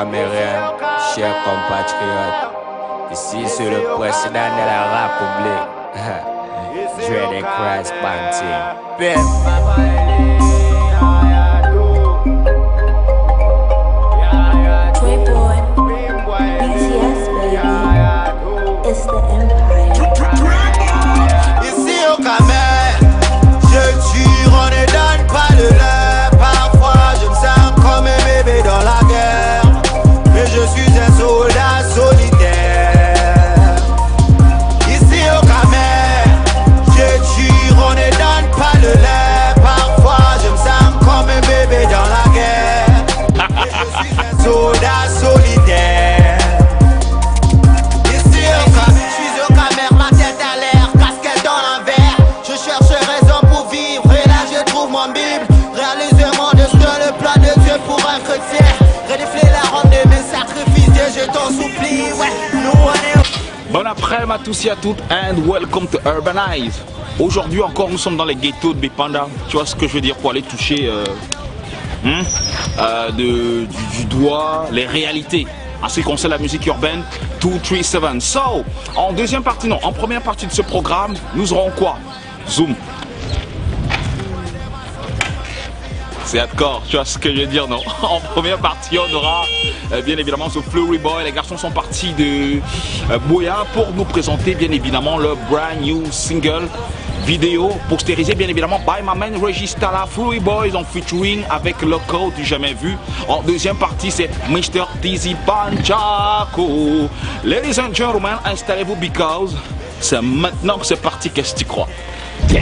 Cameroun, chers compatriotes. Ici, c'est le président de la République. Dread Christ Banting. It's the empire. Ici au Cameroun, je tue, on ne donne pas de l'air. Parfois je me sens comme un bébé dans la guerre, mais je suis un soldat solitaire. Ici au Cameroun, je tue, on ne donne pas de l'air. Parfois je me sens comme un bébé dans la guerre, mais je suis un soldat solitaire. Bon après-midi à tous et à toutes and welcome to Urbanize. Aujourd'hui encore nous sommes dans les ghettos de Bipanda. Tu vois ce que je veux dire, pour aller toucher du doigt les réalités en ce qui concerne la musique urbaine 237. So, en deuxième partie, non, en première partie de ce programme, nous aurons quoi? Zoom. C'est hardcore, tu vois ce que je veux dire, non? En première partie, on aura bien évidemment ce Flurry Boy. Les garçons sont partis de Boya pour nous présenter bien évidemment leur brand new single vidéo postérisé bien évidemment by my man Registala. Flurry Boys en featuring avec Loco du jamais vu. En deuxième partie, c'est Mr. Dizzy Banchaco. Ladies and gentlemen, installez-vous because c'est maintenant que c'est parti. Qu'est-ce que tu crois? Yeah.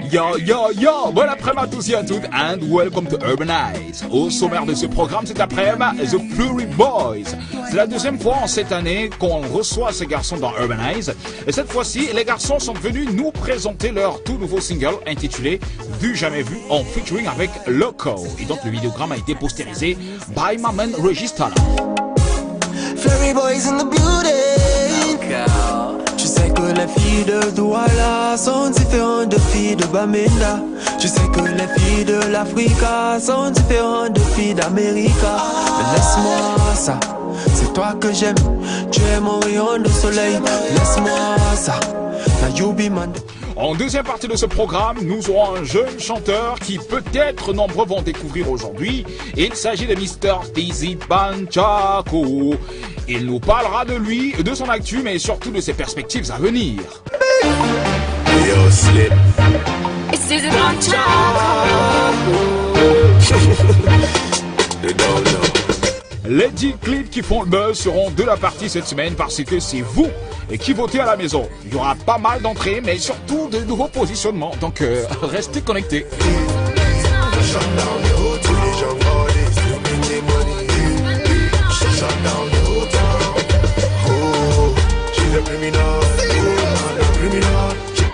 Yo yo yo, bon après-midi à tous et à toutes and welcome to Urbanize. Au sommaire de ce programme cet après-midi, The Flurry Boys. C'est la deuxième fois en cette année qu'on reçoit ces garçons dans Urbanize. Et cette fois-ci, les garçons sont venus nous présenter leur tout nouveau single intitulé Du jamais vu en featuring avec Loco. Et donc le vidéogramme a été postérisé by my man Registala. Flurry Boys in the building. Tu sais que les filles de Douala sont différentes de filles de Bamenda. Tu sais que les filles de l'Africa sont différentes de filles d'América. Mais laisse-moi ça, c'est toi que j'aime. Tu es mon rayon de soleil. Laisse-moi ça, now you be my... En deuxième partie de ce programme, nous aurons un jeune chanteur qui peut-être nombreux vont découvrir aujourd'hui. Il s'agit de Mr. Dizzy Banchaco. Il nous parlera de lui, de son actu, mais surtout de ses perspectives à venir. Yo, Slip. It's Dizzy Banchaco. They don't know. Les 10 clips qui font le buzz seront de la partie cette semaine parce que c'est vous qui votez à la maison. Il y aura pas mal d'entrées, mais surtout de nouveaux positionnements. Donc restez connectés.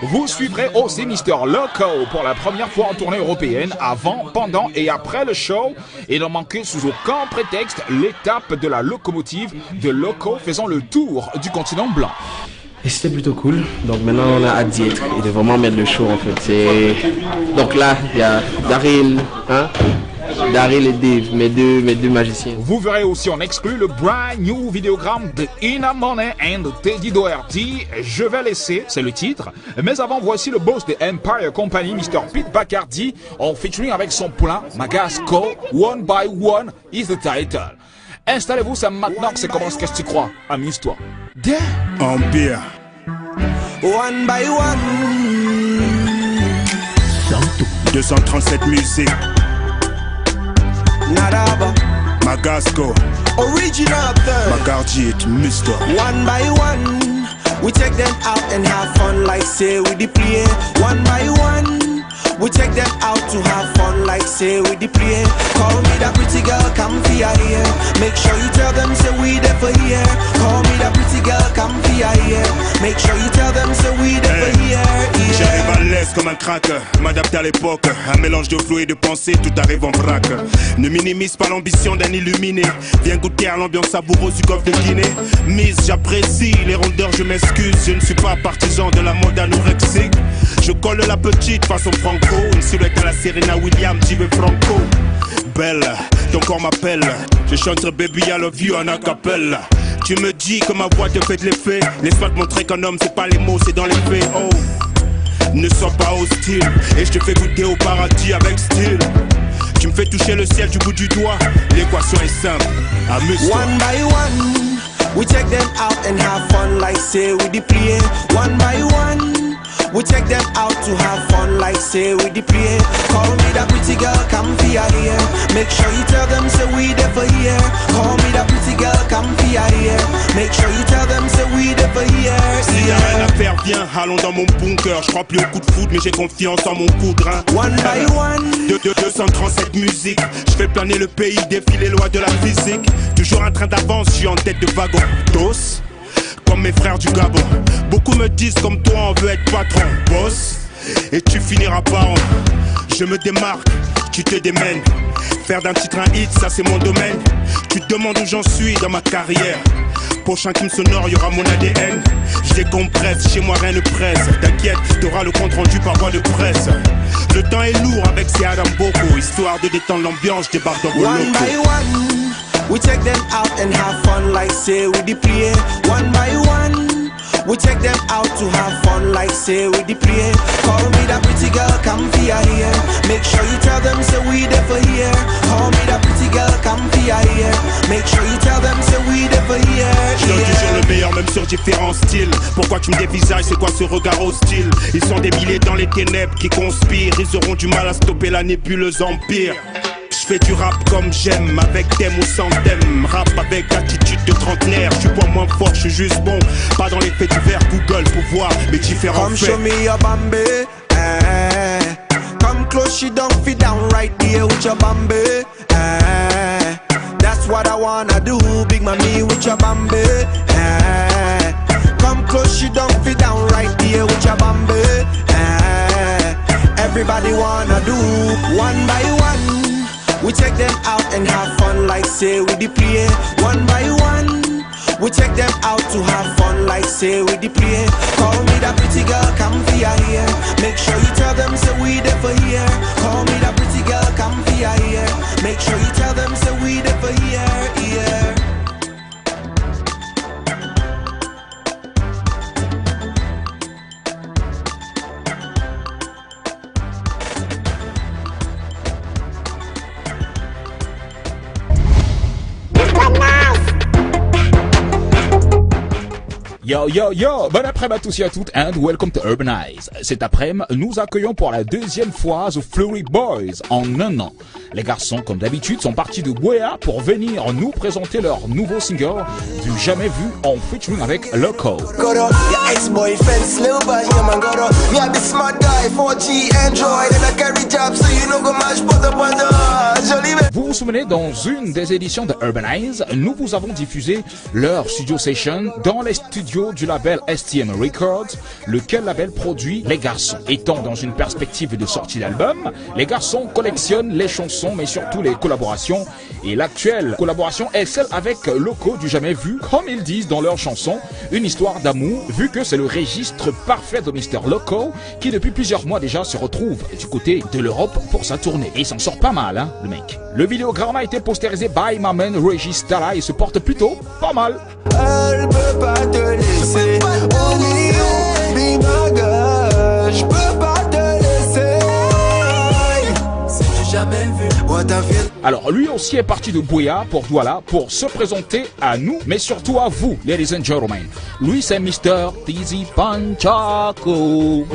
Vous suivrez aussi Mr. Loco pour la première fois en tournée européenne, avant, pendant et après le show. Et n'en manquez sous aucun prétexte l'étape de la locomotive de Loco faisant le tour du continent blanc. Et c'était plutôt cool. Donc maintenant on a hâte d'y être et de vraiment mettre le show en fait. Donc là il y a Daryl, Daryl et Dave, mes deux magiciens. Vous verrez aussi en exclu le brand new vidéogramme de Ina Money and Teddy Doherty. Je vais laisser, c'est le titre. Mais avant, voici le boss de Empire Company, Mr. Pete Bacardi, en featuring avec son poulain, Magasco. One by One is the title. Installez-vous, c'est maintenant que ça commence. Qu'est-ce que tu crois? Amuse-toi. Yeah. Empire. One by one. 237 musiques. Nadaba. Magasco. Original third. Bacardi et Mr. One by one, we take them out and have fun like say we the play. One by one, we take them out to have fun like say we the play. Call me that pretty girl, come for your ear. Make sure you tell them say we there for here. Call me that pretty girl, come for your ear. Make sure you tell them say we there for here. J'arrive à l'aise comme un crack, m'adapter à l'époque. Un mélange de flow et de pensée, tout arrive en vrac. Ne minimise pas l'ambition d'un illuminé. Viens goûter à l'ambiance savoureuse du golfe de Guinée. Miss, j'apprécie les rondeurs, je m'excuse. Je ne suis pas partisan de la mode anorexique. Je colle la petite façon Franco. Une silhouette à la Serena Williams, j'y vais Franco. Belle, ton corps m'appelle. Je chante Baby I Love You en acapella. Tu me dis que ma voix te fait de l'effet. Laisse-moi te montrer qu'un homme c'est pas les mots, c'est dans les faits. Oh, ne sois pas hostile. Et je te fais goûter au paradis avec style. Tu me fais toucher le ciel du bout du doigt. L'équation est simple, amuse-toi. One by one, we check them out and have fun like say we play. One by one, we check them out to have fun like say we play. Call me that pretty girl, come for your ear. Make sure you tell them say we there for here. Call me that pretty girl, come for your ear. Make sure you tell them say we there for here. S'il y a rien à faire, viens, allons dans mon bunker. Je crois plus au coup de foudre, mais j'ai confiance en mon coup de rein. One by one, 237 musiques. Je fais planer le pays, défie les lois de la physique. Toujours un train d'avance, je suis en tête de wagon. Dos, comme mes frères du Gabon. Beaucoup me disent comme toi, on veut être patron. Boss, et tu finiras par en. Je me démarque, tu te démènes. Faire d'un titre un hit, ça c'est mon domaine. Tu te demandes où j'en suis dans ma carrière. Prochain crime sonore, y aura mon ADN. Je décompresse, chez moi rien ne presse. T'inquiète, t'auras le compte rendu par voie de presse. Le temps est lourd avec ces Adam Boko. Histoire de détendre l'ambiance, je débarque dans vos one by locaux. one, we check them out and have fun like say we play. One by one, we check them out to have fun like say we play. Call me that pretty girl, come for your ear. Make sure you tell them say we there for here. Call me that pretty girl, come for your ear. Make sure you tell them say we there for here. Je donne toujours le meilleur même sur différents styles. Pourquoi tu me dévisages, c'est quoi ce regard hostile? Ils sont des milliers dans les ténèbres qui conspirent. Ils auront du mal à stopper la nébuleuse empire. Je fais du rap comme j'aime, avec thème ou sans thème. Rap avec attitude de trentenaire. Je suis pas moins fort, je suis juste bon. Pas dans les faits divers, Google pour voir mes différents Come faits. show me your Bambi, eh. Come close, she don't fit down right there with your Bambi, eh. That's what I wanna do, big mommy with your Bambi, eh. Come close, she don't fit down right there with your Bambi, eh. Everybody wanna do one by one. We check them out and have fun like say we play. One by one, we check them out to have fun like say we play. Call me that pretty girl, come for your ear. Make sure you tell them say we there for here. Call me that pretty girl, come for your ear. Make sure you tell them say we there for here, yeah. Yo yo yo, bon après-midi à tous et à toutes and welcome to Urbanize. Cet après-midi, nous accueillons pour la deuxième fois The Flurry Boys en un an. Les garçons, comme d'habitude, sont partis de Bouéa pour venir nous présenter leur nouveau single du jamais vu en featuring avec Loco. Vous vous souvenez, dans une des éditions de Urbanize, nous vous avons diffusé leur studio session dans les studios du label STM Records, lequel label produit les garçons. Étant dans une perspective de sortie d'album, les garçons collectionnent les chansons mais surtout les collaborations. Et l'actuelle collaboration est celle avec Loco du jamais vu, comme ils disent dans leur chanson, une histoire d'amour, vu que c'est le registre parfait de Mr. Loco, qui depuis plusieurs mois déjà se retrouve du côté de l'Europe pour sa tournée. Et il s'en sort pas mal, hein, le mec. Le vidéogramme a été postérisé by my man Regis Tala et se porte plutôt pas mal. Elle peut pas te laisser, oh be my girl, je peux pas te laisser. Si j'ai jamais vu what I feel. Alors lui aussi est parti de Bouéa pour Douala pour se présenter à nous, mais surtout à vous, ladies and gentlemen. Lui c'est Mr. Dizzy Panchaco.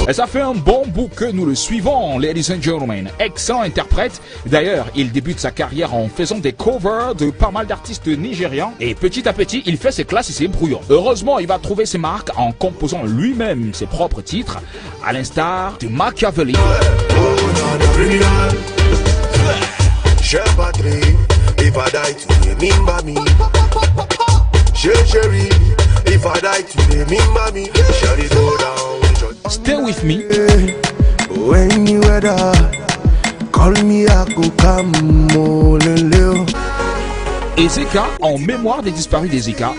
Et ça fait un bon bout que nous le suivons, ladies and gentlemen. Excellent interprète. D'ailleurs, il débute sa carrière en faisant des covers de pas mal d'artistes nigérians. Et petit à petit, il fait ses classes et ses brouillons. Heureusement, il va trouver ses marques en composant lui-même ses propres titres, à l'instar de Machiavelli. Stay with me. When you weather, call me, I go come, Et Zeka en en mémoire des disparus des Zika.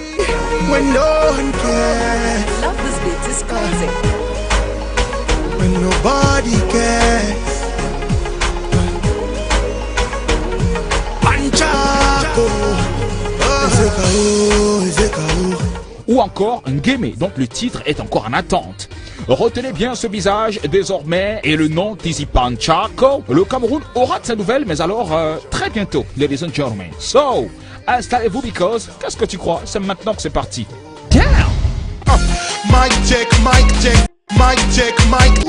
When no one cares, Love this beat is crazy. when nobody cares. Panchaco, Ezekao. Ou encore Ngeme, dont le titre est encore en attente. Retenez bien ce visage désormais et le nom Tizi Panchaco. Le Cameroun aura de ses nouvelles, mais alors très bientôt, ladies and gentlemen. So, installez-vous because, qu'est-ce que tu crois? C'est maintenant que c'est parti. Damn! Mic check, mic check, mic check, mic.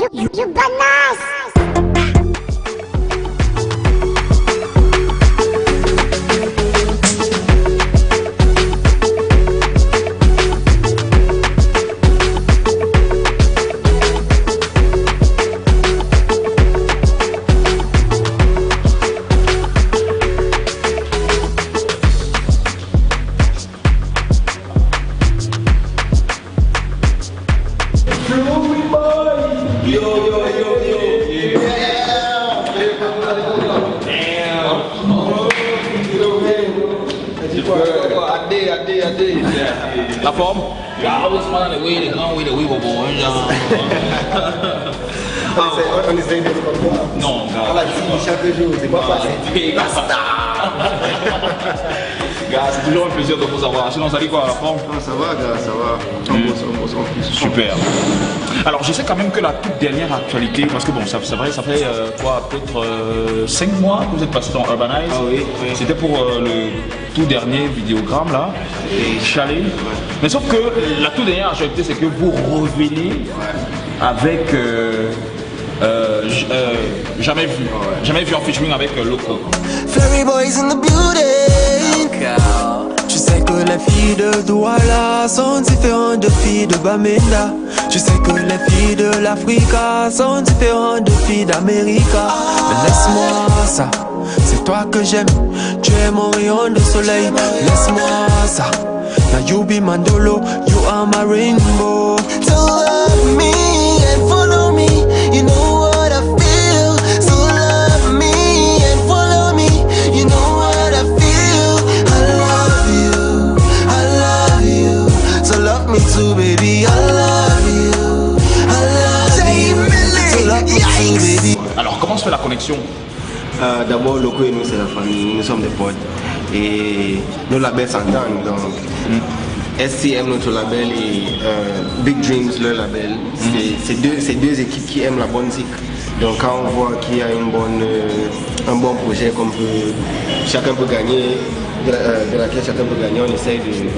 La forme? On essaye d'être comme toi. Non, On l'a dit chaque jour, c'est pas facile. Gars, c'est toujours un plaisir de vous avoir. Sinon, ça dit quoi, la forme? Ça va, gars, ça va. On bosse en plus. Super. Alors, je sais quand même que la toute dernière actualité, parce que bon, c'est vrai, ça fait quoi, peut-être 5 mois que vous êtes passé dans Urbanize. Ah oui, oui. C'était pour le tout dernier vidéogramme là, et Chalet. Mais sauf que la toute dernière actualité, c'est que vous revenez avec jamais vu en featuring avec Loco. Fairy boys in the building. Tu sais que les filles de Douala sont différentes de filles de Bamenda. Tu sais que les filles de l'Africa sont différentes de filles d'América. Mais laisse-moi ça, c'est toi que j'aime. Tu es mon rayon de soleil. Laisse-moi ça. Now you be my dolo, you are my rainbow. So love me and follow me. You know what I feel. So love me and follow me. You know what I feel. I love you, I love you. So love me too, baby. I love you, I love you. So love me too, baby. Alors, comment se fait la connexion? D'abord, Loco et nous, c'est la famille. Nous sommes des potes. Et nos labels s'entendent. Donc, STM, notre label, et Big Dreams, leur label. C'est deux équipes qui aiment la bonne musique. Donc, quand on voit qu'il y a un bon projet qu'on peut, chacun peut gagner, de laquelle chacun peut gagner, on essaye de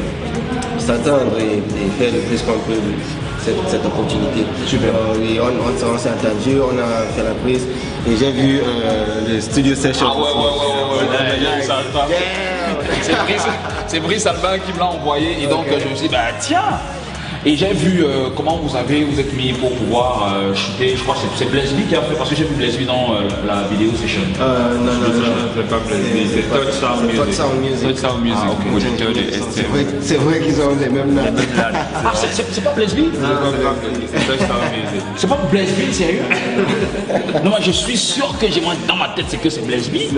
s'attendre et faire le plus qu'on peut cette opportunité. Super. Et on s'est entendu, on a fait la prise et j'ai vu le studio session. Ah ouais. C'est Brice Albin qui me l'a envoyé et donc je me suis dit, bah tiens. Et j'ai vu comment vous êtes mis pour pouvoir shooter, je crois que c'est Blaise B qui a fait, parce que j'ai vu Blaise B dans la vidéo session. Non, c'est pas Blaise B, c'est Touchdown Music. Touchdown Music, producteur de STM. C'est vrai qu'ils ont les mêmes noms. Ah, c'est pas Blaise B? C'est Touchdown Music. C'est pas Blaise B, sérieux? Non, moi je suis sûr que j'ai dans ma tête c'est que c'est Blaise B. Et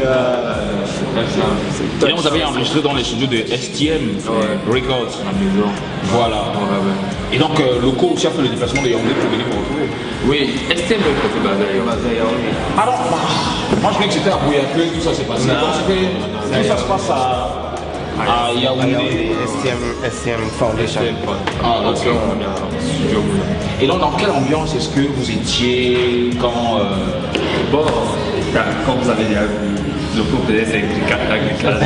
là vous avez enregistré dans les studios de STM Records. Voilà. Et donc, Loco aussi a fait le déplacement de Yaoundé pour venir vous retrouver. Oui, STM Records est basé à Yaoundé. Alors, moi je croyais que c'était à Bouyaké, tout ça s'est passé. Donc, tout ça se passe à Yaoundé. STM Foundation. Ah, ok. Et donc, dans quelle ambiance est-ce que vous étiez quand... Bon, comme vous avez déjà vu, le groupe faisait ses agriculteurs.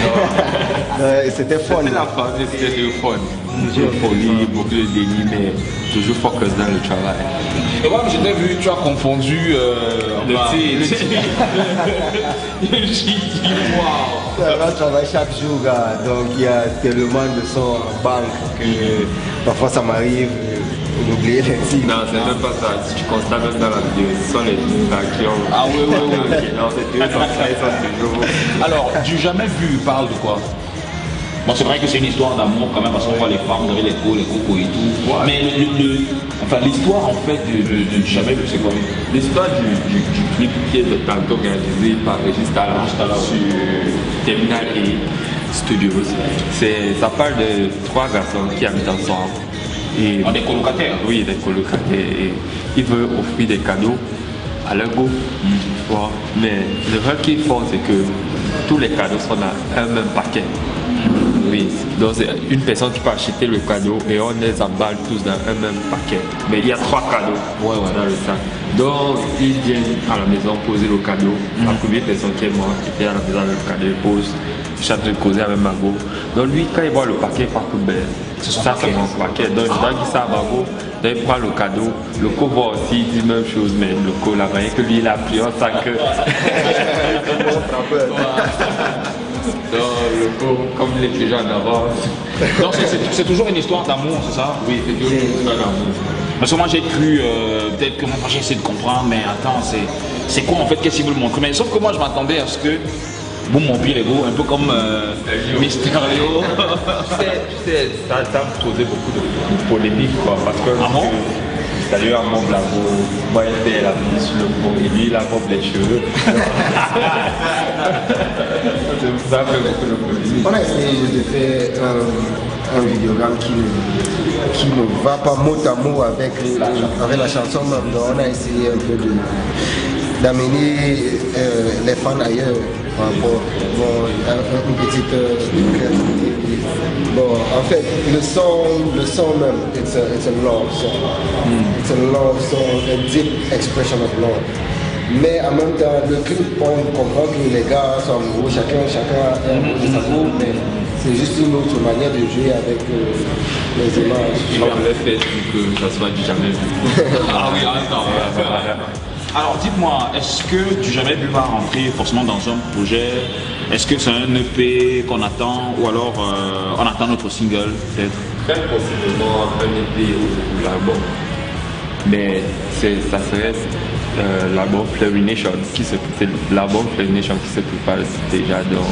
C'était fun. C'était la famille, c'était du fun. Toujours folie, beaucoup de déni, mais toujours focus dans le travail. Et moi, je t'ai vu, tu as confondu le titre. On travaille chaque jour, gars. Donc il y a tellement de sons en banque que parfois ça m'arrive d'oublier les titres. Non, c'est même pas ça. Si tu constates même dans la vidéo, ce sont les titres qui ont. Ah oui. Non, c'est deux toujours. Alors, du jamais vu parle de quoi? Bon, c'est vrai que c'est une histoire d'amour quand même, parce qu'on voit les femmes, vous avez les cocos et tout. Ouais. Mais l'histoire en fait de jamais vu, c'est quoi? L'histoire du clip qui est tantôt réalisé par Régis Talon sur Terminal E. Studios. Ça parle de 3 garçons qui habitent ensemble. Et, Des colocataires? Oui, des colocataires. Et ils veulent offrir des cadeaux à leur go. Bon, mais le rêve qu'ils font, c'est que tous les cadeaux sont dans un même paquet. Oui, donc c'est une personne qui peut acheter le cadeau et on les emballe tous dans un même paquet. Mais il y a 3 cadeaux dans le sac. Donc ils viennent à la maison poser le cadeau. La première personne qui est morte qui est à la maison avec le cadeau, il pose, ils sont en train de causer avec Mago. Donc lui, quand il voit le paquet, il part tout belle. Ça, c'est mon paquet. Donc je dois dire ça à Mago. Donc il prend le cadeau. Le co voit aussi, il dit la même chose, mais le co là, rien que lui, il a pris un sac. Donc le co, comme il est déjà en avance. Donc c'est toujours une histoire d'amour, c'est ça? Oui, c'est toujours une histoire d'amour. Parce que moi j'ai cru, peut-être que moi j'ai essayé de comprendre, mais attends, c'est quoi en fait, qu'est-ce qu'ils veulent montrer? Mais sauf que moi je m'attendais à ce que, bon mon pire ego, un peu comme Mysterio. Tu sais, ça a causé beaucoup de polémiques, quoi, parce que salut à mon blago, moi j'étais la vie sur le pot et lui il a coupe les cheveux. Ça fait beaucoup de polémiques. On a essayé de faire un vidéogramme qui ne va pas mot à mot avec la chanson même. Donc on a essayé un peu d'amener les fans ailleurs par rapport à une petite créativité. Bon, en fait, le son même, it's a love song. It's a love song, a deep expression of love. Mais en même temps, le clip, on comprend que les gars sont amoureux, chacun a un amour, mais c'est juste une autre manière de jouer avec les images. On l'avait fait pour que ça soit du jamais vu. Ah oui, attends. Alors dites-moi, est-ce que Du Jamais Vu va rentrer forcément dans un projet? Est-ce que c'est un EP qu'on attend ou alors on attend notre single peut-être? Très possiblement un EP ou l'album. Mais ça serait l'album Fleury Nation qui se prépare déjà, donc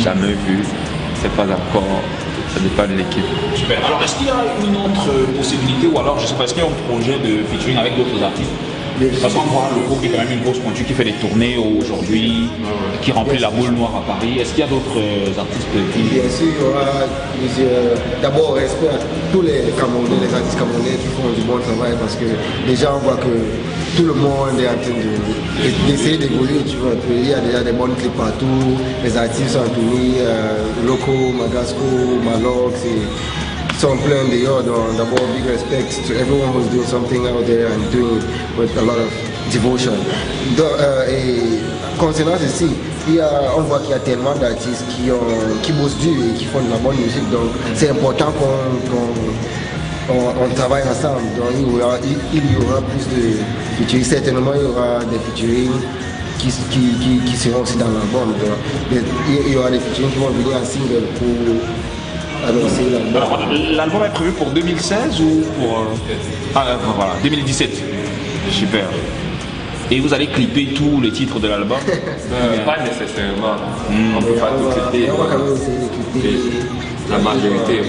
jamais vu. C'est pas encore, ça dépend de l'équipe. Super. Alors est-ce qu'il y a une autre possibilité ou alors je sais pas, est-ce qu'il y a un projet de featuring avec d'autres artistes? Parce qu'on voit le groupe qui est quand même une grosse pointue qui fait des tournées aujourd'hui, qui remplit la boule noire à Paris. Est-ce qu'il y a d'autres artistes qui... Bien sûr, il y aura plusieurs. D'abord, respect à tous les Camerounais, les artistes camerounais qui font du bon travail parce que déjà on voit que tout le monde est en train d'essayer d'évoluer. Tu vois, il y a déjà des bonnes clips partout, les artistes sont tournés, Loco, Magasco, Malox, sont plein dehors. D'abord, big respect to everyone who's doing something out there and doing it with a lot of devotion. Et concernant ceci, on voit qu'il y a tellement d'artistes qui bossent dur et qui font de la bonne musique. Donc, c'est important qu'on travaille ensemble. Donc, il y aura plus de featuring. Certainement, il y aura des featuring qui seront aussi dans l'album. Il y aura des featuring qui vont venir en single pour... Alors, l'album est prévu pour 2016 ou pour... voilà, 2017. Super. Et vous allez clipper tous les titres de l'album? Pas nécessairement. On ne peut pas tout clipper. On va quand même essayer de clipper la majorité.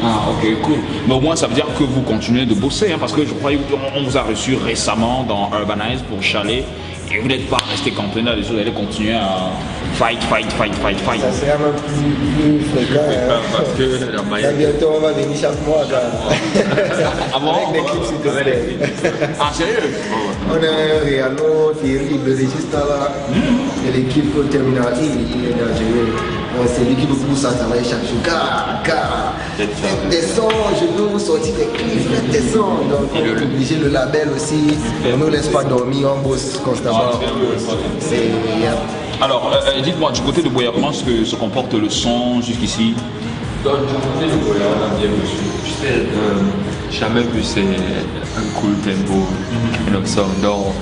Ah ok, cool. Mais au moins ça veut dire que vous continuez de bosser, hein, parce que je crois qu'on vous a reçu récemment dans Urbanize pour Chalet. Et vous n'êtes pas resté cantonné là-dessus, vous allez continuer à fight. Ça sera même plus fréquent. Parce que la maille... Bientôt on va venir chaque mois avec des clips sur Twitter. Ah sérieux? On a un Rihanna, Thierry, le registre là. Et l'équipe pour terminer, il est dangereux. C'est lui qui nous pousse à travailler chaque jour. Faites des sons, je veux vous sortir des clips, faites des sons. Donc on est obligé, le label aussi, on ne nous laisse pas dormir, on bosse constamment. Alors, dites-moi, du côté de Boya, comment se comporte le son jusqu'ici? Donc, du côté de Boya, on a bien reçu. Tu sais, jamais vu, c'est un cool tempo, un son. Donc,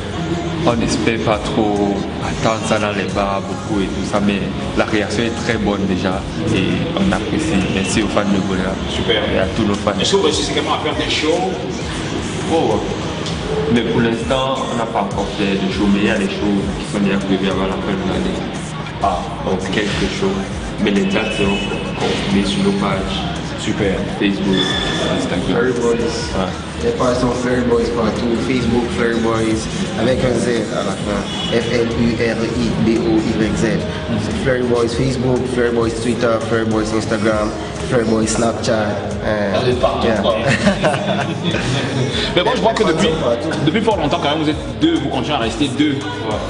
on n'espère pas trop attendre ça dans les bars beaucoup et tout ça, mais la réaction est très bonne déjà et on apprécie. Merci aux fans de Boya. Super. Et à tous nos fans. Est-ce que vous réussissez également à faire des shows? Oh, mais pour l'instant, on n'a pas encore fait de shows, mais il y a des shows qui sont déjà prévus avant la fin de l'année. Donc quelques shows, mais les dates seront confirmées sur nos pages. Super. Facebook, Instagram. Fleury Boys. Ouais. Les pages sont Fleury Boys partout. Facebook, Fleury Boys, avec un Z à la fin. FLURIBOYZ. C'est Fleury Boys Facebook, Fleury Boys Twitter, Fleury Boys Instagram, Fleury Boys Snapchat. Partout, quoi. Mais moi je vois que depuis fort longtemps quand même vous êtes deux, vous continuez à rester deux.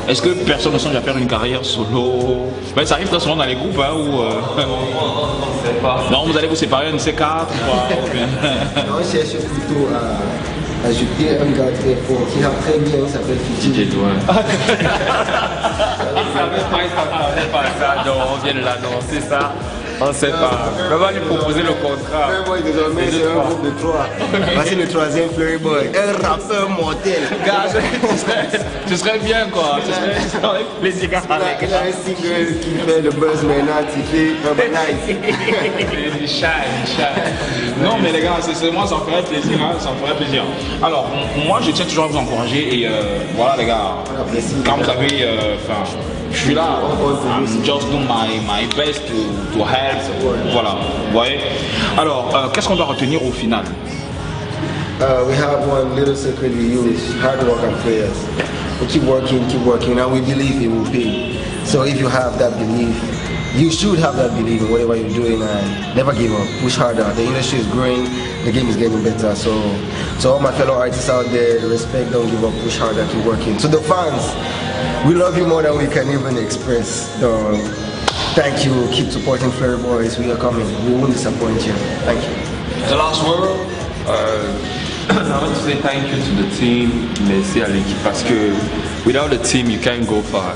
Est-ce que personne ne songe à faire une carrière solo? Ben, ça arrive très souvent dans les groupes hein, où non, vous allez vous séparer un de ces quatre ou bien... On cherche plutôt à ajouter un gars très fort qui a très bien, il s'appelle Fiji. Pas ça, non, on vient de l'annoncer ça. On sait pas. On va lui proposer le contrat. Fleury Boy désormais c'est un groupe de 3. Voici le troisième Fleury Boy. Un rappeur mortel. Ce serait bien quoi. Ce serait avec plaisir. Il a un single qui fait le buzz maintenant, il fait Urbanize. Il shine. Non mais les gars, c'est moi ça me ferait plaisir. Hein, ça me ferait plaisir. Alors moi je tiens toujours à vous encourager et voilà les gars. Quand vous avez, je suis là. I'm just doing my best to help. Voilà, vous voyez. Alors, qu'est-ce qu'on doit retenir au final? We have one little secret we use, hard work and prayers. We keep working, and we believe it will pay. So if you have that belief, you should have that belief in whatever you're doing and never give up, push harder. The industry is growing, the game is getting better. So all my fellow artists out there, respect, don't give up, push harder, keep working. To the fans, we love you more than we can even express. Thank you. Keep supporting Fleury Boys. We are coming. We won't disappoint you. Thank you. The last word. I want to say thank you to the team. Merci à l'équipe parce que without the team you can't go far.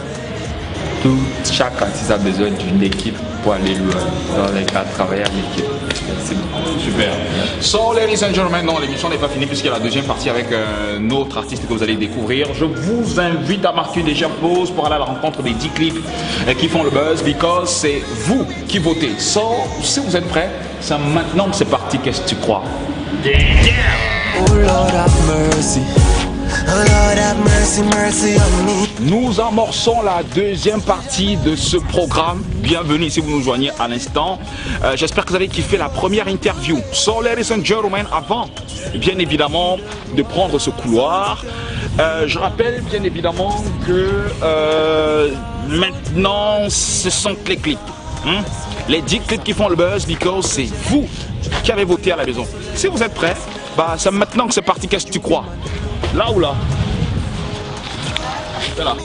Chaque artiste a besoin d'une équipe pour aller loin. Dans les cas, travailler en équipe. Merci beaucoup. Super. So, ladies and gentlemen, non, l'émission n'est pas finie puisqu'il y a la deuxième partie avec un autre artiste que vous allez découvrir. Je vous invite à marquer déjà pause pour aller à la rencontre des 10 clips qui font le buzz, because c'est vous qui votez. So, si vous êtes prêts, c'est maintenant que c'est parti. Qu'est-ce que tu crois? Oh Lord have mercy. Oh Lord have mercy, mercy on me. Nous amorçons la deuxième partie de ce programme. Bienvenue si vous nous joignez à l'instant. J'espère que vous avez kiffé la première interview. So, ladies and gentlemen, avant, bien évidemment, de prendre ce couloir, je rappelle bien évidemment que maintenant, ce sont les clips. Les 10 clips qui font le buzz, because c'est vous qui avez voté à la maison. Si vous êtes prêts, bah, c'est maintenant que c'est parti. Qu'est-ce que tu crois? Là ou là? C'est là.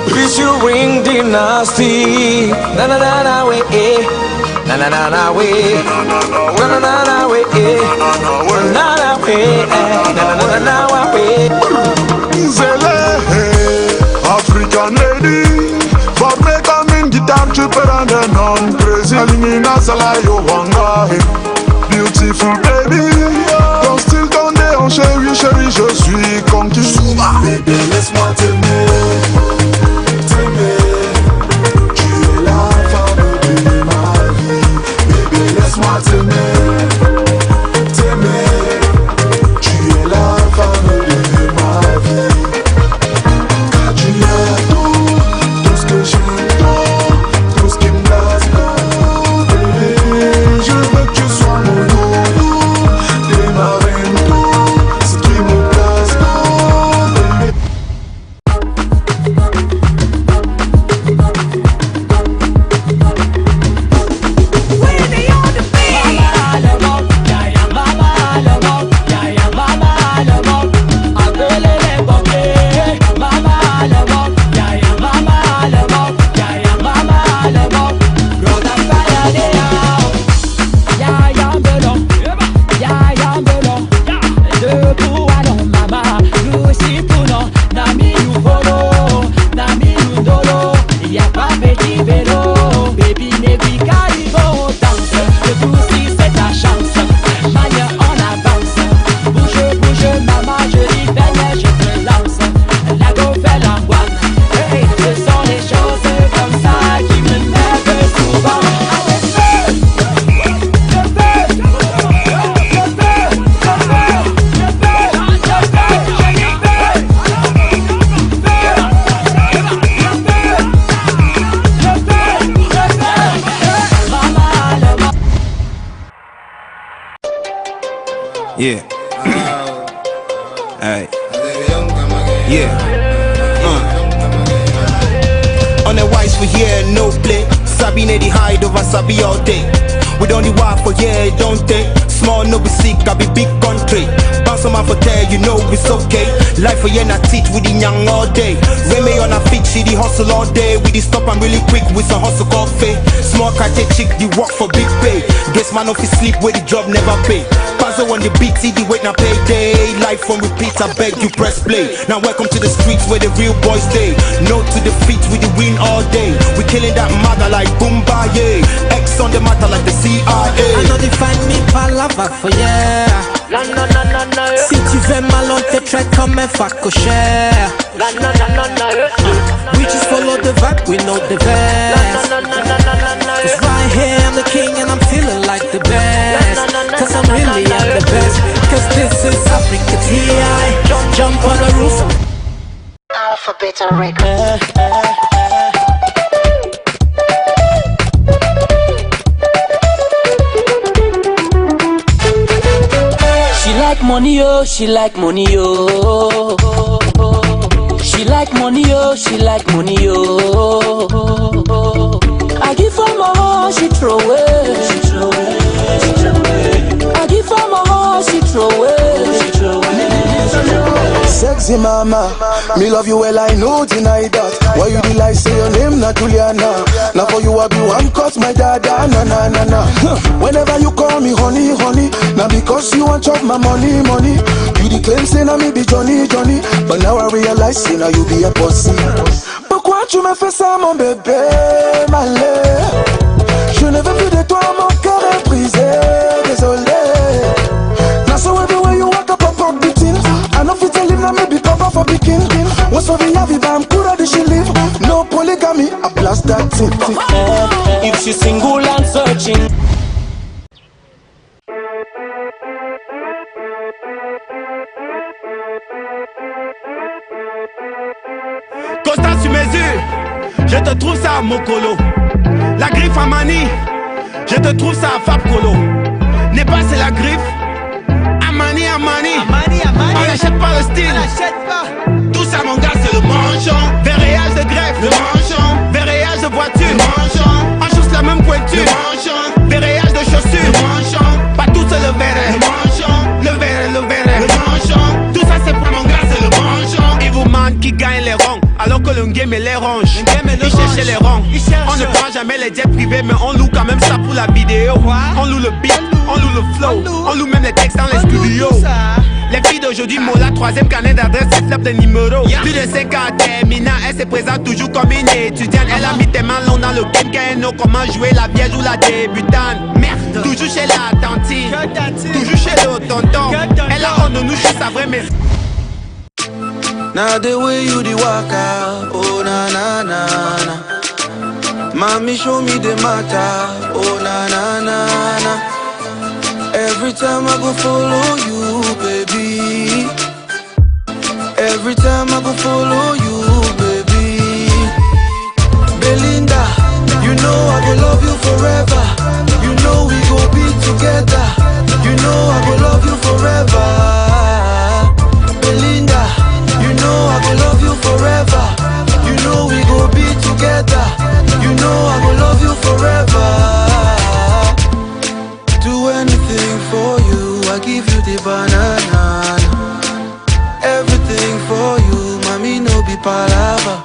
Featuring Dynasty. Na na na na way, na na na na way, na na na na way, na na way, na na na way. Zele, African lady, but make a min guitar cheaper and a non-crazy. Alimina salayo wanga, beautiful baby. Ton style, ton déon, chérie, chérie, je suis conquis. Bébé, laisse-moi t'aimer. Laisse-moi t'aimer, tu es la femme de ma vie. Car tu es tout Yeah. Hey. Yeah. On the wise for here, no play. Sabi ne the hide over Sabi all day. We don't need war for yeah, don't they? Small no be sick, I be big country. Bounce on my hotel, you know it's okay. Life for yeah, not teach with the young all day. Remy on a feet, she the hustle all day. We the stop and really quick with some hustle coffee. Small cat chick, the work for big pay. Guess man off his sleep where the job never pay. Puzzle on the beat, see the wait now payday. Life on repeat, I beg you press play. Now welcome to the streets where the real boys stay. No to defeat, we the win all day. We killing that maga like Boomba, yeah. X on the matter like the CIA. I know they find me palava for yeah. Si tu veux mal on te traite comme un facochère. We just follow the vibe, we know the best. Cause right here I'm the king and I'm feeling like the best. Cause I'm really am the best. Cause this is Africa TI. Jump on the roof. Alphabet record. She like money, oh, she like money, oh. She like money, oh, she like money, oh. I give her my heart, she throw away. I give her my heart, she throw away. Sexy mama, me love you well, I know deny that. Why you do like say your name not Juliana? Now for you I be one cut my dada, na na na na. Whenever you call me honey, honey, now because you want chop my money, money. You the claim say now me be Johnny, Johnny, but now I realize say now you be a pussy. Pourquoi tu me fais ça mon bébé, malé? Je ne veux plus de toi, mon cœur est brisé, désolé. Now so everywhere you walk up beating. I know fit tell him now maybe cover for begin. What's for the yavi bam kura did she live? No polygamy, I blast that thing. If she's single and searching. Constat sur mesure, je te trouve ça à Mokolo. La griffe à Mani, je te trouve ça à Fab Colo. N'est pas c'est la griffe. Amani, on n'achète pas le style. Tout ça mon gars c'est le manchon. Verréage de greffe, le manchon. Verréage de voiture, le manchon. On chose la même pointure, le manchon. Verréage de chaussures, le manchon. Pas tout c'est le verre, le manchon. Le verre, le manchon. Tout ça c'est pour mon gars c'est le manchon. Il vous manque qui gagne les ronds alors que le game est les ronges. Il cherche les ronds. On ne prend jamais les jets privés mais on loue quand même ça pour la vidéo. On loue le beat, on loue le flow, on loue même les textes dans les studios. Les filles d'aujourd'hui m'ont la troisième carnet d'adresse, c'est flop de numéro. Plus de 5 ans terminant, elle se présente toujours comme une étudiante. Elle a mis tes mains longs dans le game, qu'elle n'a comment jouer la vierge ou la débutante. Merde, toujours chez la tantine, toujours chez le tonton. Elle a honte de nous chez sa vraie maison. Now the way you the walk out, oh na na na na. Mommy show me the matter, oh na na na na. Every time I go follow you, baby. Every time I go follow you, baby. Belinda, you know I go love you forever. You know we go be together. You know I go love you forever. Belinda, you know I go love you forever. You know we go be together. You know I go love you forever. Do anything for you, I give you the banana. Everything for you, mommy no be palava.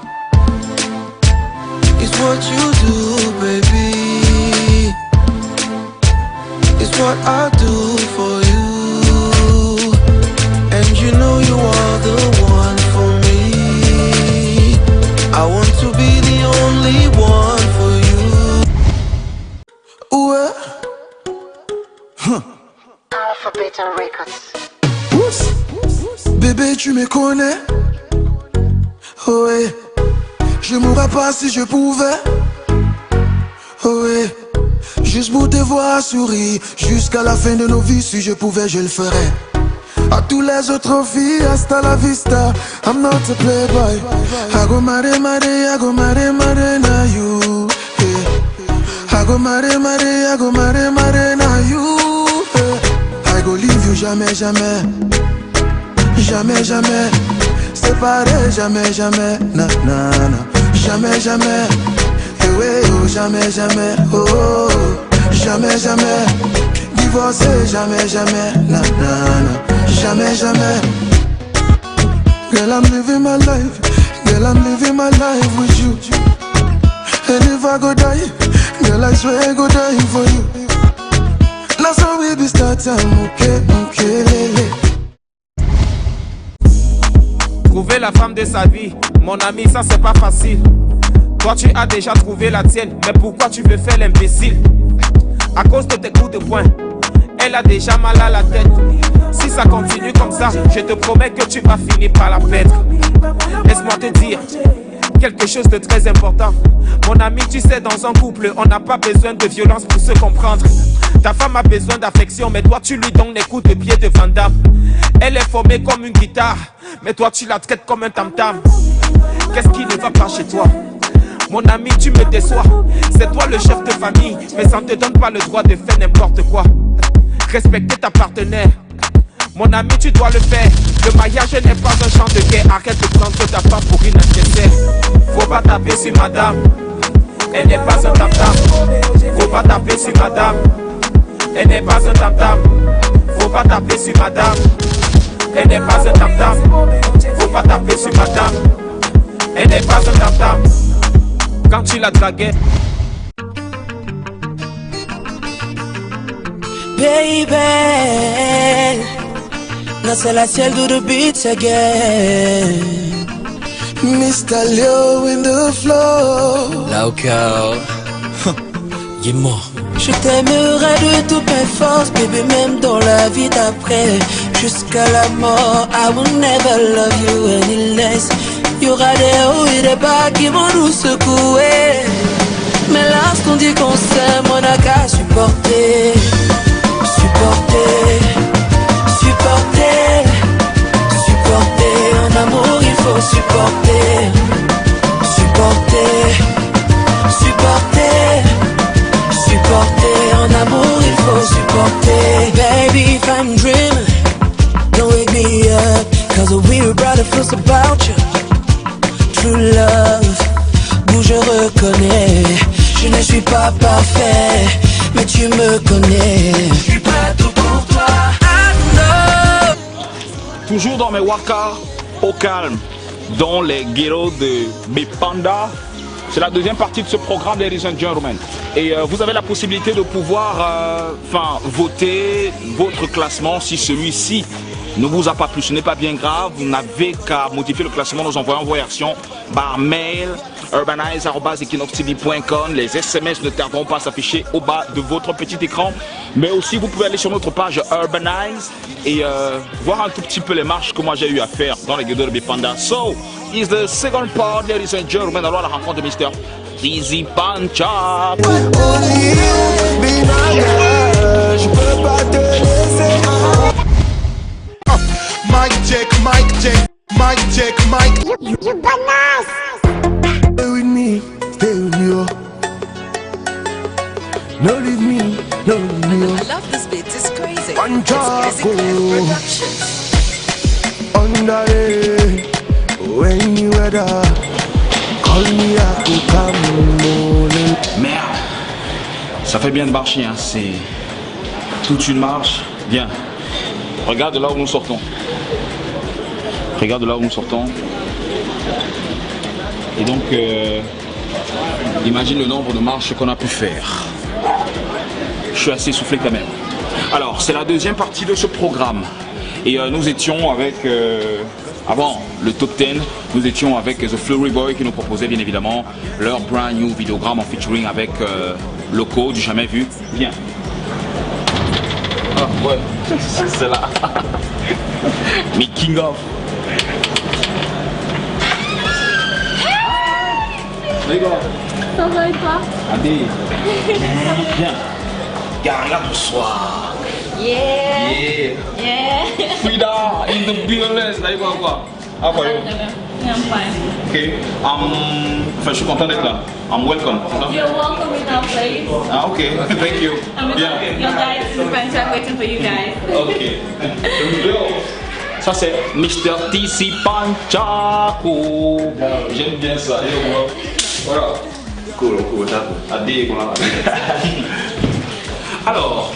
It's what you do, baby. It's what I do for you. And you know you are the one for me. I want to be the only one for you. Ouais. Alphabet Records. Bébé, tu me connais. Oh ouais. Je mourrais pas si je pouvais. Oh ouais. Juste pour te voir sourire jusqu'à la fin de nos vies. Si je pouvais, je le ferais. À tous les autres filles, hasta la vista. I'm not a playboy. I go mare, I go mare, na you. Yeah. I go mare, I go mare, na you. Yeah. I go leave you jamais, jamais. Jamais, jamais. Séparés, jamais, jamais. Na, na, na. Jamais, jamais. Eh ouais, oh, jamais, jamais. Oh, oh, oh. Jamais, jamais. Divorcé, jamais, jamais. Na, na, na. Jamais, jamais. Girl, I'm living my life. Girl, I'm living my life with you. And if I go die, girl, I swear I go die for you. Now so we be start time, okay, okay, lele. Trouver la femme de sa vie, mon ami, ça c'est pas facile. Toi tu as déjà trouvé la tienne, mais pourquoi tu veux faire l'imbécile? À cause de tes coups de poing, elle a déjà mal à la tête. Si ça continue comme ça, je te promets que tu vas finir par la perdre. Laisse-moi te dire quelque chose de très important. Mon ami, tu sais, dans un couple, on n'a pas besoin de violence pour se comprendre. Ta femme a besoin d'affection, mais toi tu lui donnes les coups de pied de Van Damme. Elle est formée comme une guitare, mais toi tu la traites comme un tam-tam. Qu'est-ce qui ne va pas chez toi? Mon ami, tu me déçois. C'est toi le chef de famille, mais ça ne te donne pas le droit de faire n'importe quoi. Respecter ta partenaire, mon ami, tu dois le faire. Le mariage n'est pas un champ de guerre. Arrête de prendre ta femme pour une adversaire. Faut pas taper sur madame, elle n'est pas un tam-tam. Faut pas taper sur madame, elle n'est pas un tam-tam. Faut pas taper sur madame, elle n'est pas un tam-tam. Faut pas taper sur madame, elle n'est pas un tam-tam. Quand tu la draguais, baby, now say let's do the beats again. Mr. Leo in the flow. Loco, dis-moi. Je t'aimerai de toutes mes forces, baby, même dans la vie d'après. Jusqu'à la mort, I will never love you any less. Y'aura des hauts et des bas qui vont nous secouer. Mais lorsqu'on dit qu'on s'aime, on n'a qu'à supporter. Supporter, supporter, supporter. En amour, il faut supporter. Supporter, supporter, supporter. En amour, il faut supporter. Baby, if I'm dreaming, don't wake me up. Cause a weird brother feels about you. True love, d'où je reconnais. Je ne suis pas parfait, mais tu me connais. Je suis pas tout pour toi, I know. Toujours dans mes wakas, au calme, dans les ghettos de Bipanda. C'est la deuxième partie de ce programme, ladies and gentlemen. Et vous avez la possibilité de pouvoir voter votre classement si celui-ci ne vous a pas plu. Ce n'est pas bien grave, vous n'avez qu'à modifier le classement, nous envoyons vos réactions par mail urbanize@equinoxtv.com. Les SMS ne tarderont pas à s'afficher au bas de votre petit écran. Mais aussi, vous pouvez aller sur notre page Urbanize et voir un tout petit peu les marches que moi j'ai eu à faire dans les ghettos de Bipanda. So, is the second part, ladies and gentlemen. Alors, la rencontre de Mr. Easy Pancha. Je peux pas te laisser. Mic check, mic check, mic check, mic. You bananas. Stay with me, stay with me. No leave me, no leave me. I love this beat, it's crazy. Panchaco. Productions. Under when you weather, call me up to come. Merde, ça fait bien de marcher, hein. C'est toute une marche. Bien. Regarde là où nous sortons. Regarde là où nous sortons. Et donc, imagine le nombre de marches qu'on a pu faire. Je suis assez essoufflé quand même. Alors, c'est la deuxième partie de ce programme. Et nous étions avec, avant le top 10, nous étions avec The Flurry Boy qui nous proposait bien évidemment leur brand new vidéogramme en featuring avec Loco, du jamais vu. Bien. Ah ouais, c'est là. Mais King of. Les gars. Ça va et toi? Allez. Bien. Regarde le soir. Yeah. Yeah. Yeah. Frida in the building. Là, il va quoi? How are you? Yeah, I'm fine. Okay. Enfin, je suis content d'être là. I'm welcome. You're welcome in our place. Ah, okay. Thank you. I'm Yeah. your guys in Punjab waiting for you guys. Ok. Ça c'est Mr. TC Panchaku. J'aime bien ça. Voilà. Cool, ça. Alors,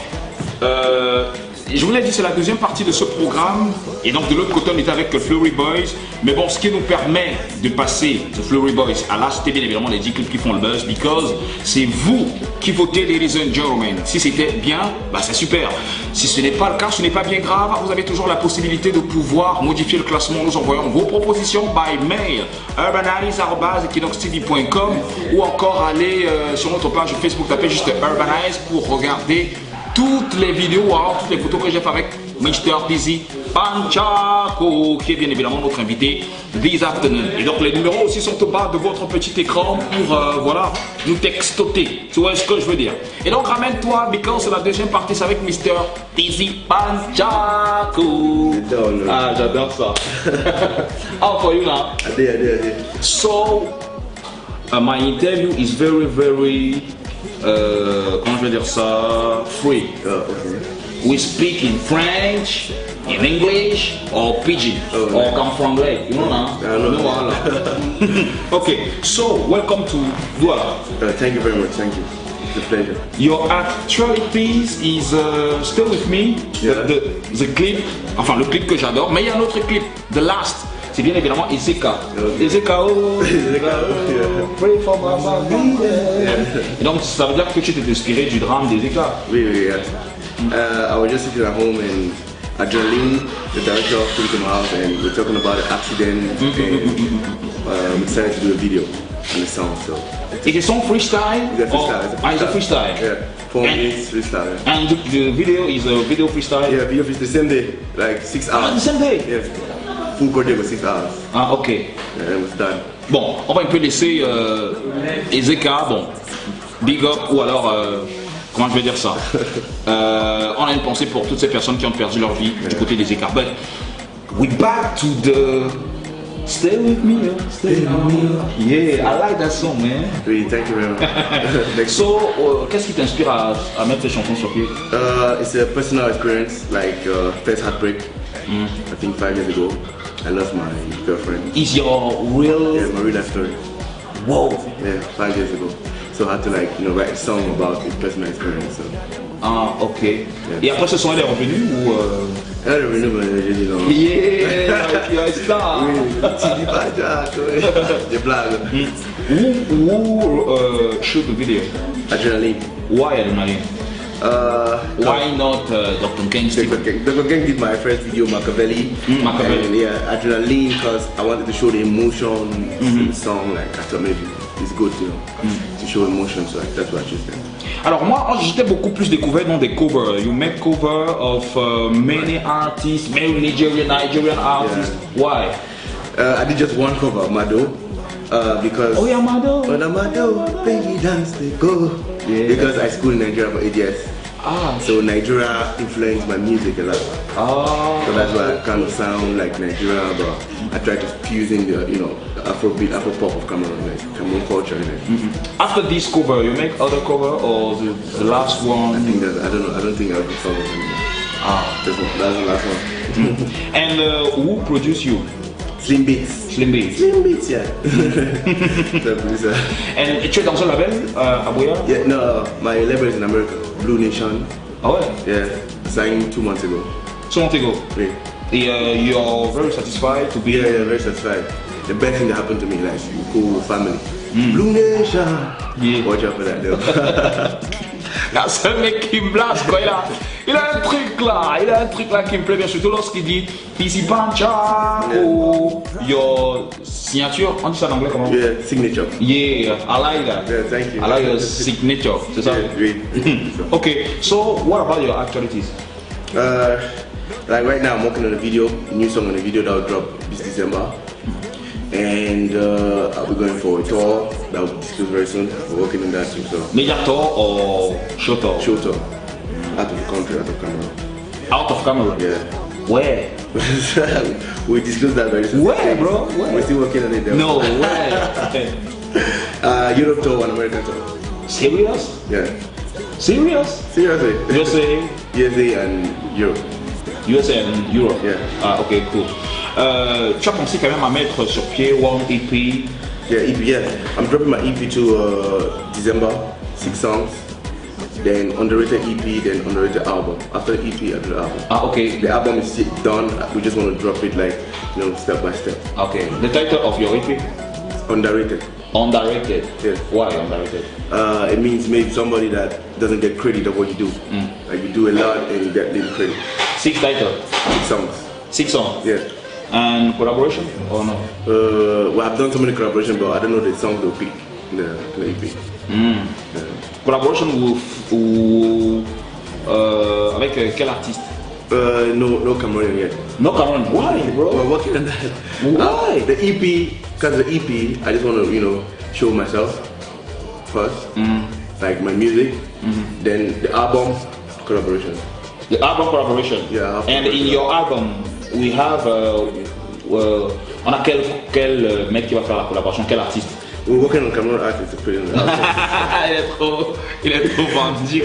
je vous l'ai dit, c'est la deuxième partie de ce programme. Et donc de l'autre côté, on était avec The Flurry Boys. Mais bon, ce qui nous permet de passer The Flurry Boys à là, c'était bien évidemment les 10 clips qui font le buzz. Because c'est vous qui votez, ladies and gentlemen. Si c'était bien, bah c'est super. Si ce n'est pas le cas, ce n'est pas bien grave. Vous avez toujours la possibilité de pouvoir modifier le classement en nous envoyant vos propositions by mail. urbanize@equinoxtv.com ou encore aller sur notre page Facebook, tapez juste Urbanize pour regarder toutes les vidéos, alors toutes les photos que j'ai fait avec Mr. TC Panchaku, qui est bien évidemment notre invité this afternoon. Et donc les numéros aussi sont au bas de votre petit écran pour voilà, nous textoter. Tu vois ce que je veux dire. Et donc ramène-toi, because c'est la deuxième partie, c'est avec Mr. TC Panchaku. Ah, j'adore ça. How for you now? I did. So, my interview is very, very comment je vais dire ça, free. Okay. We speak in French, in English, or Pidgin, or come from Lake, you know now? Okay, so welcome to Douala. Thank you very much, thank you. It's a pleasure. Your actualities is still with me, yeah. the clip, enfin le clip que j'adore, mais il y a un autre clip, The Last. C'est bien évidemment Ezeka. Ezeka, pray for Mama. Et donc ça veut dire que tu t'es inspiré du drame d'Ezeka. Oui, yes. I was just sitting at home and Adrenaline, the director, came to my house and we're talking about an accident and we decided to do a video on the song. So it's a song freestyle? It's a freestyle. It's a freestyle. Yeah, 4 minutes freestyle. Yeah. And the video is a video freestyle? Yeah, video freestyle the same day, like 6 hours. Ah, the same day? Yes. Full project was 6 hours. Ah, ok. Yeah, it was done. Bon, on va un peu laisser Ezeka, bon, big up ou alors, comment je vais dire ça on a une pensée pour toutes ces personnes qui ont perdu leur vie du côté des Ezeka. But we back to the Stay With Me, Stay With Me. Yeah, I like that song, man. Oui, thank you very much. So, qu'est-ce qui t'inspire à mettre ces chansons sur pied? It's a personal experience, like first heartbreak, I think 5 years ago. I lost my girlfriend. Is your real? Yeah, my real life story. Whoa. Yeah, 5 years ago. So I had to write a song about his personal experience. So. Ah, ok. Yeah. Et après ce son, elle est revenue ou Elle est revenue, mais j'ai dit non. Yeah, tu es star. Oui, tu dis pas déjà, des blagues. Who shoot the video? Adrenaline. Why Adrenaline? Why not Dr. King? Dr. King did my first video, Machiavelli. Machiavelli. And yeah, Adrenaline, because I wanted to show the emotion in the song. Like I thought maybe it's good, to show emotion. So that's what I chose. Alors moi, j'étais beaucoup plus découvert dans des covers. You make cover of many artists, many Nigerian artists. Yeah. Why? I did just one cover, Mado. Because oh yeah, Mado. Oh, the Mado, baby dance they go. Yeah. Because I schooled in Nigeria for 8 years. Ah. So Nigeria influenced my music a lot. Oh. So that's why I kind of sound like Nigeria, but I try to fuse in the Afrobeat, Afropop of Cameroon, like Cameroon culture in it. After this cover, you make other cover or the last one? I think that I don't think I'll do covers anymore. Ah. That's the last one. And who produced you? Slim Beats. Slim Beats. Slim Beats, yeah. The producer. And tu es dans un label à Boya? Yeah, no, my label is in America, Blue Nation. Ah ouais? Yeah, signed 2 months ago. 2 months ago? Oui. You're very satisfied to be? Yeah, very satisfied. The best thing that happened to me, like, cool family. Blue Nation. Yeah. Watch out for that, though. Là, c'est un mec qui me blase, quoi. Il a un truc là qui me plaît bien, surtout lorsqu'il dit TC Panchaku. Your signature, on dit ça en anglais comment? Yeah, signature. Yeah, I like that. Yeah, thank you. I like your signature, c'est ça? Yeah, great. Okay, so what about your actualities? Like right now, I'm working on a video, a new song on a video that will drop this December. And I'll be going for a tour that will be disclosed very soon. We're working on that too. So. Major tour or short tour? Short tour. Out of the country, out of Cameroon. Out of Cameroon? Yeah. Where? We disclosed that very soon. Ouais, bro. Ouais. We're still working on it. Though. No way. Europe tour and American tour. Serious? Yeah. Serious? Seriously. USA and Europe. USA and Europe. Yeah. Ah, ok, cool. Tu as pensé quand même à mettre sur pied One EP? Yeah, EP, yeah. I'm dropping my EP to December, 6 songs. Then underrated EP, then underrated album. After the EP, I do the album. Ah, okay. The album is done. We just want to drop it like, step by step. Okay. The title of your EP? Underrated. Underrated? Yeah. Why underrated? It means maybe somebody that doesn't get credit of what you do. Like you do a lot and you get little credit. 6 titles? 6 songs. 6 songs? Yeah. And collaboration or no? Well, I've done so many collaborations, but I don't know the songs they'll pick in the EP. Yeah. Collaboration avec quel artiste? No Cameroon yet. No Cameroon? Why, bro? We're working on that. Why? The EP, because the EP, I just want to, show myself first, like my music, then the album collaboration. The album collaboration? Yeah. And in your album, we have, on a quel mec qui va faire la collaboration, quel artiste? We're working on Cameroon artists. il est trop vendu.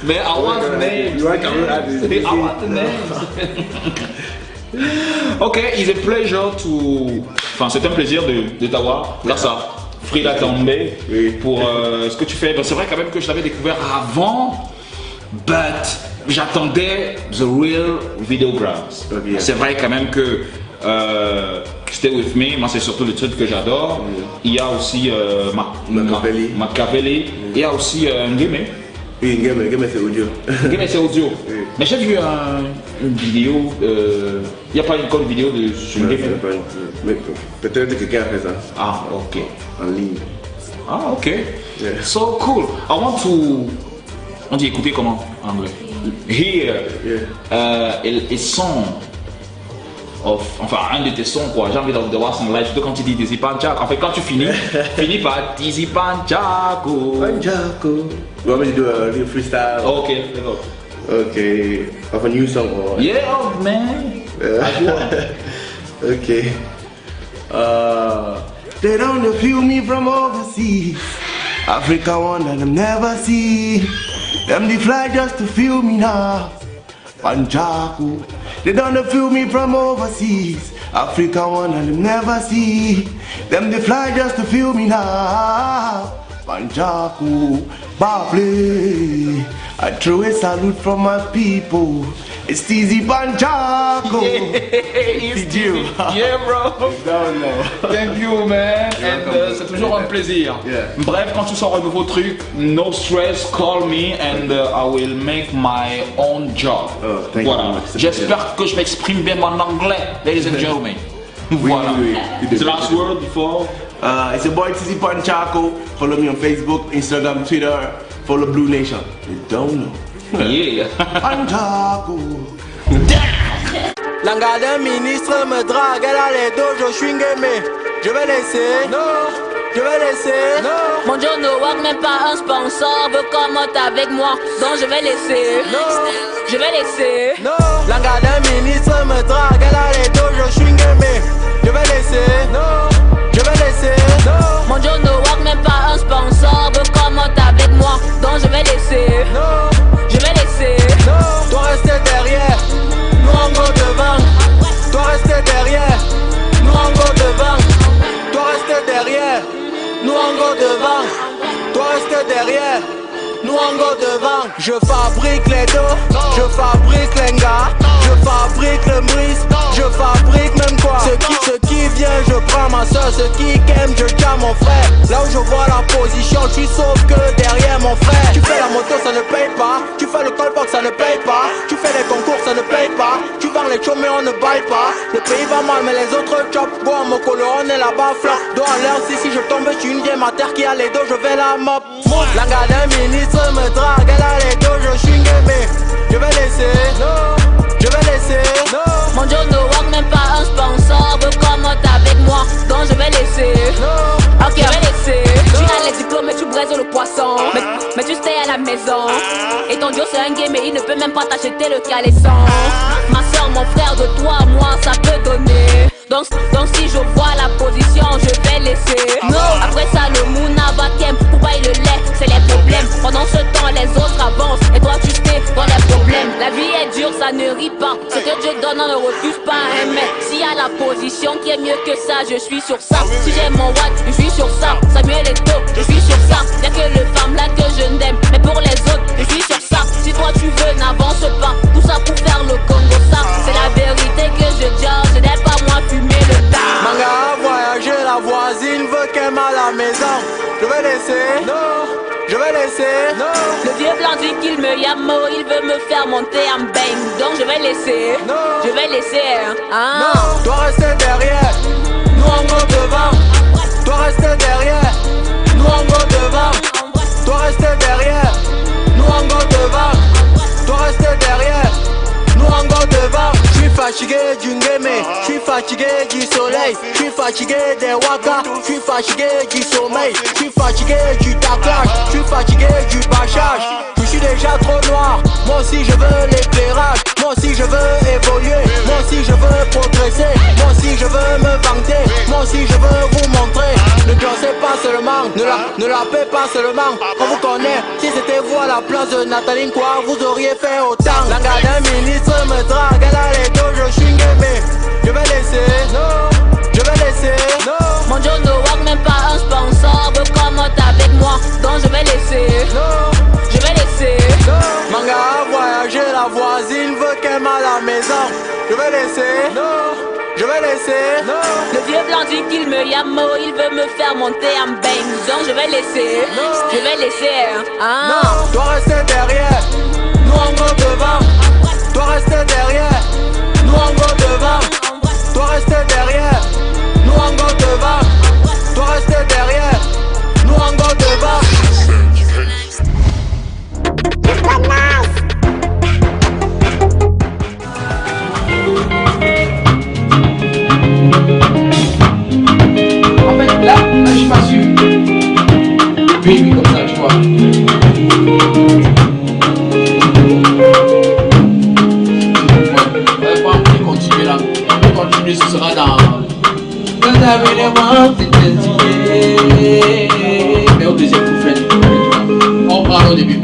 Mais I want the names. You want Cameroon artists? I want the names. Ok, it's a pleasure to. Enfin, c'est un plaisir de t'avoir grâce à Frida Tambe pour ce que tu fais. C'est vrai quand même que je l'avais découvert avant, but j'attendais the real videograms. Okay. C'est vrai quand même que Stay With Me, moi c'est surtout le truc que j'adore. Il y a aussi Machiavelli. Il y a aussi Ngeme. Oui, Ngeme c'est audio. Ngeme c'est audio. Oui. Mais j'ai vu une vidéo, il n'y a pas une code vidéo de Ngeme. Peut-être que quelqu'un a fait ça. Ah, ok. En ligne. Ah, ok. Yeah. So cool. I want to. On dit écouter comment en anglais? Hear a song. Enfin, un de tes sons, quoi. J'ai envie de voir son live, surtout quand tu dis Dizzy Panchako. En fait, quand tu finis par Dizzy Panchako. Panchako. You want me to do a little freestyle? Okay. Okay. Of a new song or? Yeah, man. Okay. They don't feel me from overseas. Africa one that them never see. Them they fly just to feel me now. Panchako. They don't feel me from overseas. Africa one and them never see. Them they fly just to feel me now. Panchako, Bafle. I throw a salute from my people. It's Dizzy Panchako. It's you. Yeah, bro. Thank you, man. And c'est toujours un plaisir. Yeah. Bref, quand tu sors un nouveau truc, no stress, call me and I will make my own job. Voilà. J'espère que je m'exprime bien en anglais, ladies and gentlemen. Voilà. The last word before. It's your boy Dizzy Panchako. Follow me on Facebook, Instagram, Twitter. Follow Blue Nation. You don't know. Yeah. Panchako. Langa d'un ministre me drague, elle a les dos, je suis Ngeme. Je vais laisser, non, je vais laisser, non. Mon Joe no work, même pas un sponsor veut commenter avec moi, donc je vais laisser, non, je vais laisser, non. Langa d'un ministre me drague, elle a les dos, je suis Ngeme. Je vais laisser, non, je vais laisser, non. Mon Joe no work, même pas un sponsor veut commenter avec moi, donc je vais laisser, non, je vais laisser, non. Toi rester derrière, nous on go devant. Toi rester derrière, nous on go devant. Toi rester derrière, nous on go devant. Toi rester derrière, nous on go devant. Je fabrique les dos, je fabrique les gars, je fabrique le brise, je fabrique même quoi. Ce qui vient, je prends ma soeur, ce qui aime, je tiens mon frère. Là où je vois la position, je suis sauf que derrière mon frère. Tu fais la moto, ça ne paye pas. Tu fais le callbox, ça ne paye pas. Tu fais les concours, ça ne paye pas. Tu vends les chômés, on ne baille pas. Le pays va mal, mais les autres chop. Bon, mon colo, on est là-bas, flop. Dans l'air, si je tombe, je suis une vieille mater qui a les dos, je vais la mop. Langa d'un ministre me drague, elle a les dos, je suis Ngeme. Je vais laisser, non, je vais laisser, non. Mon Joe no work, même pas un sponsor veut commenter avec moi, donc je vais laisser, non, ok, je vais laisser. Tu as les diplômes et tu braises le poisson, mais tu stay à la maison. Et ton Joe c'est un game et il ne peut même pas t'acheter le caleçon. Ma soeur, mon frère, de toi à moi, ça peut donner. Donc si je vois la position, je vais laisser. Après ça, le mouna va kem, pour bailler le lait, c'est les problèmes. Pendant ce temps, les autres avancent, et toi tu sais dans les problèmes. La vie est dure, ça ne rit pas. Ce que Dieu donne, on ne refuse pas. Mais s'il y a la position qui est mieux que ça, je suis sur ça. Si j'ai mon watt, je suis sur ça. Samuel et To, je suis sur ça. Y'a que le femme là que je n'aime, mais pour les autres, je suis sur ça. Si toi tu veux, n'avance pas. Tout ça pour faire le Congo, ça. C'est la vérité que je dis, ce n'est pas moi fumer le tas. Manga a voyagé, la voisine veut qu'elle m'aille à la maison. Je vais laisser, non, je vais laisser, non. Le vieux blanc dit qu'il me yamo, il veut me faire monter en bang. Donc je vais laisser, non, je vais laisser. Non, toi rester derrière, nous on go devant. Toi rester derrière, nous on go devant. Toi rester derrière, nous on go devant. Toi rester derrière, nous on go devant. Je suis fatigué du ngeme, je suis fatigué du soleil, je suis fatigué des waka, je suis fatigué du sommeil, je suis fatigué du taclage, je suis fatigué du bâchage. Je suis déjà trop noir, moi aussi je veux l'éclairage, moi aussi je veux évoluer, moi aussi je veux progresser, moi aussi je veux me vanter, moi aussi je veux vous montrer. Ne dansez pas seulement, ne la paix pas seulement. On vous connaît, si c'était vous à la place de Nathalie quoi, vous auriez fait autant. La garde d'un ministre me drague, elle a les dos, je suis guémé. Je vais laisser, non, je vais laisser, non. Mon Joe ne work même pas un sponsor, veut promote avec moi, donc je vais laisser, non, je vais laisser. Manga a voyagé, la voisine veut qu'elle m'aille à la maison. Je vais laisser, non, je vais laisser, non. Le vieux blanc dit qu'il me yamo, il veut me faire monter en bang. Donc je vais laisser, je vais laisser. Non, toi rester derrière, nous on go devant. Toi rester derrière, nous on go devant. Toi rester derrière, nous on go devant. Toi rester derrière, nous on go devant. En fait, là, je suis pas sûr. Oui, comme ça, tu vois. Ouais, on peut continuer là. On peut continuer, ce sera dans... Mais au deuxième couplet, on parle au début.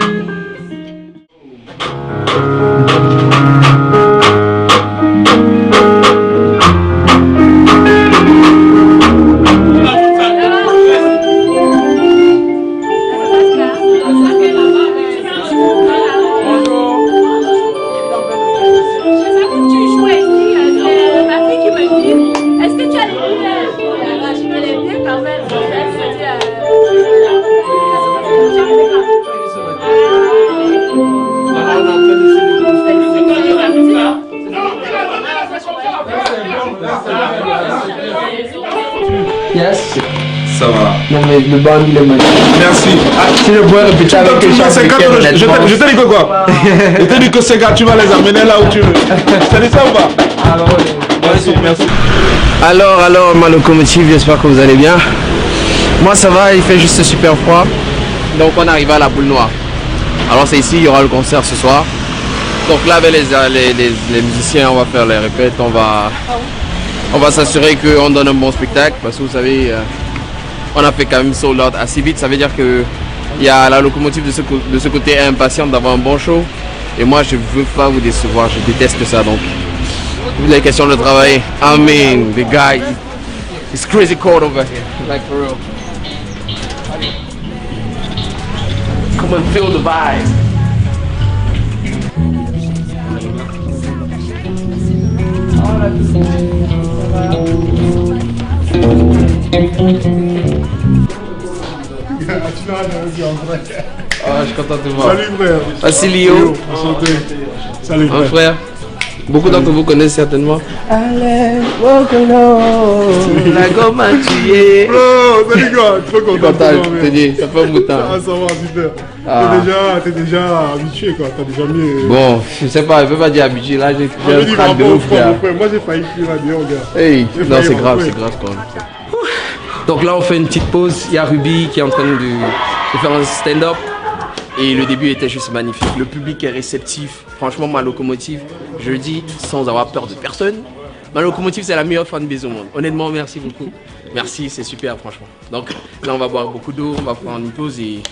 Yes. Ça va. Non mais le band il est magnifique. Merci. Si je pouvais répéter avec les gens je t'ai dit que quoi? Je t'ai dit que ces gars tu vas les amener là où tu veux. C'est dit ça ou pas? Merci. Alors ma locomotive, j'espère que vous allez bien. Moi ça va, il fait juste super froid. Donc on arrive à la boule noire. Alors c'est ici, il y aura le concert ce soir. Donc là avec les musiciens on va faire les répètes, on va s'assurer qu'on donne un bon spectacle. Parce que vous savez, on a fait quand même sold out assez vite. Ça veut dire que il y a la locomotive de ce côté impatiente d'avoir un bon show. Et moi je veux pas vous décevoir, je déteste ça. Donc il est question de travailler. I mean, the guy, it's crazy cold over here, like for real. Come and feel the vibe. Ah, je suis content de te voir. Salut frère. Vassilio. Enchanté. Salut frère. Un frère. Beaucoup d'entre vous connaissent certainement. Allez, la gomme a tué. Bro, salut gars, trop content. Je te dis, ça fait un bout de temps. Ah, ça va, super. Ah. T'es déjà habitué quoi, t'as déjà mis... Bon, je sais pas, je peux pas dire habitué, là j'ai un trac de ouf gars. Moi j'ai failli fuir là dehors gars. Hey, non c'est grave quand même. Donc là on fait une petite pause, il y a Ruby qui est en train de faire un stand-up. Et le début était juste magnifique. Le public est réceptif. Franchement, ma locomotive, je le dis sans avoir peur de personne. Ma locomotive, c'est la meilleure fanbase au monde. Honnêtement, merci beaucoup. Merci, c'est super, franchement. Donc là, on va boire beaucoup d'eau, on va prendre une pause et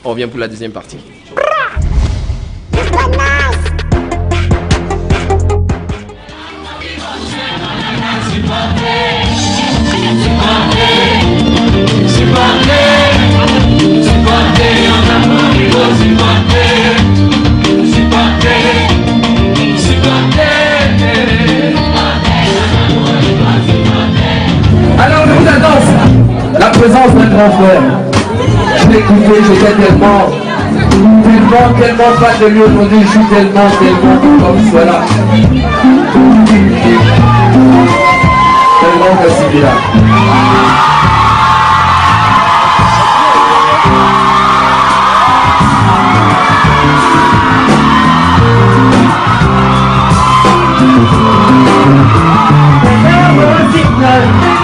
on revient pour la deuxième partie. Alors je vous annonce la présence d'un grand frère. Je l'ai écouté, j'étais tellement fan de lui aujourd'hui, je suis tellement content qu'il soit là. Tellement merci qu'il est là.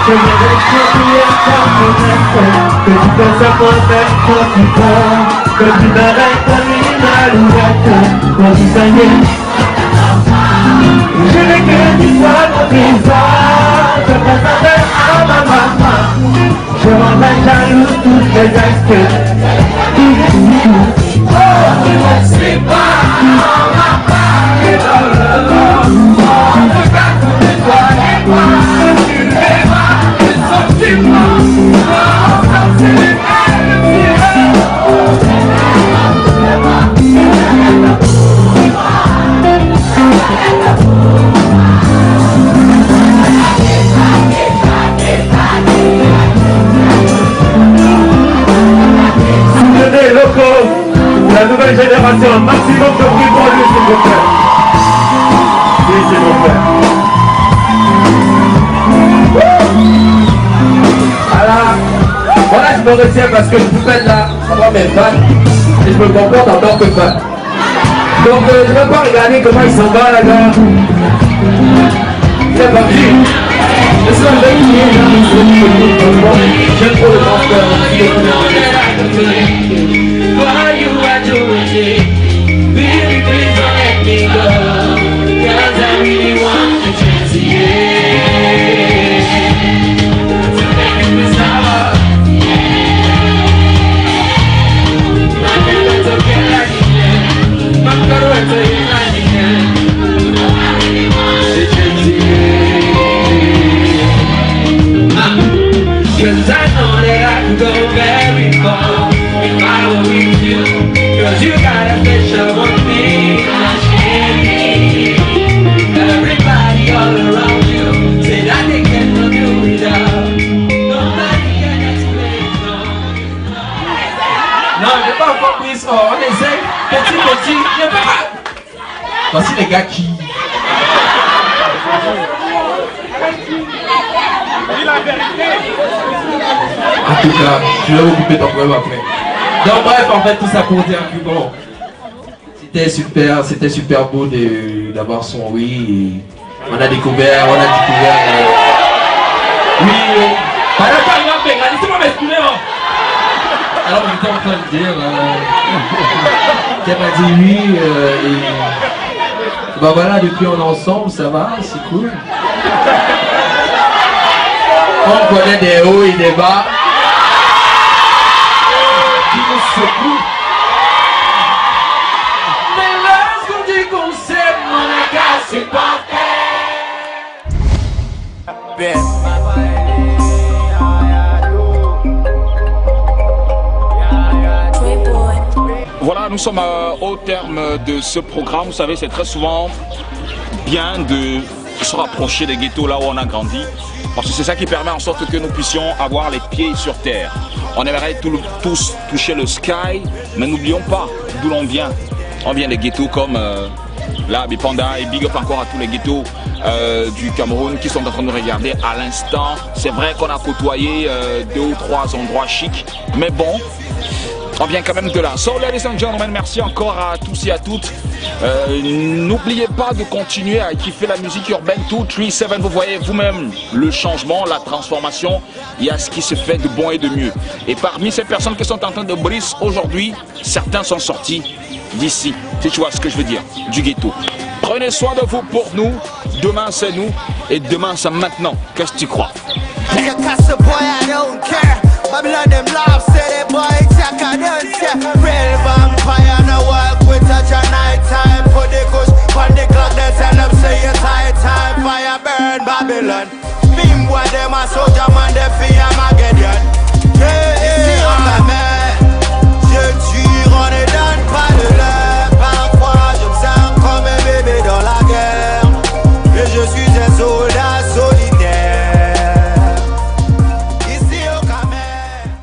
Je viens d'exprimer ta connaissance, que tu penses à moi-même quand tu pars, que tu m'arrêtes comme une alouette, quand tu saignes. Je veux que tu sois mon trésor, je pense à ma maman, je rendrai jaloux toutes les excuses. Oh, tu ne sais pas, ma part est dans le monde, je garde de toi et moi. Soutenez locaux, la nouvelle génération, un maximum de bruit pour lui, s'il vous plaît. Oui, s'il vous plaît. Voilà, je me retiens parce que je vous fais là, ça va mes fans, et je me comporte en tant que fan. Donc je ne vais pas regarder comment ils s'en vont là-bas. C'est pas vu. Je suis un mec qui est là, j'aime trop le grand frère. Cause I know that I can go very far if I were with you. Cause you got a special one thing everybody all around you say that they cannot do without. Nobody can explain, no. Non, j'ai pas encore pris ça, on essaie, petit, il pas. Voici les gars qui... Dis la vérité. En tout cas, je vais m'occuper ton problème après. Donc bref, en fait, tout ça pour dire que bon, c'était super beau d'avoir son oui. On a découvert. Oui. Laissez-moi m'exprimer. Alors j'étais en train de dire qu'elle m'a dit oui et bah voilà, depuis on est ensemble, ça va, c'est cool. On connaît des hauts et des bas. Qui nous secouent. Mais lorsqu'on dit qu'on s'aime, mon égard, c'est pas fait. Voilà, nous sommes au terme de ce programme. Vous savez, c'est très souvent bien de se rapprocher des ghettos là où on a grandi. Parce que c'est ça qui permet en sorte que nous puissions avoir les pieds sur terre. On aimerait tous toucher le sky, mais n'oublions pas d'où l'on vient. On vient des ghettos comme là, Bipanda, et big up encore à tous les ghettos du Cameroun qui sont en train de regarder à l'instant. C'est vrai qu'on a côtoyé 2 ou 3 endroits chics, mais bon, On vient quand même de là. So, ladies and gentlemen, merci encore à tous et à toutes. N'oubliez pas de continuer à kiffer la musique urbaine 237. Vous voyez vous-même le changement, la transformation. Il y a ce qui se fait de bon et de mieux. Et parmi ces personnes qui sont en train de briller aujourd'hui, certains sont sortis d'ici. Si tu vois ce que je veux dire, du ghetto. Prenez soin de vous pour nous. Demain, c'est nous. Et demain, c'est maintenant. Qu'est-ce que tu crois? Babylon them laugh, say the boy Jack and dance, yeah. Real vampire no walk with a Janai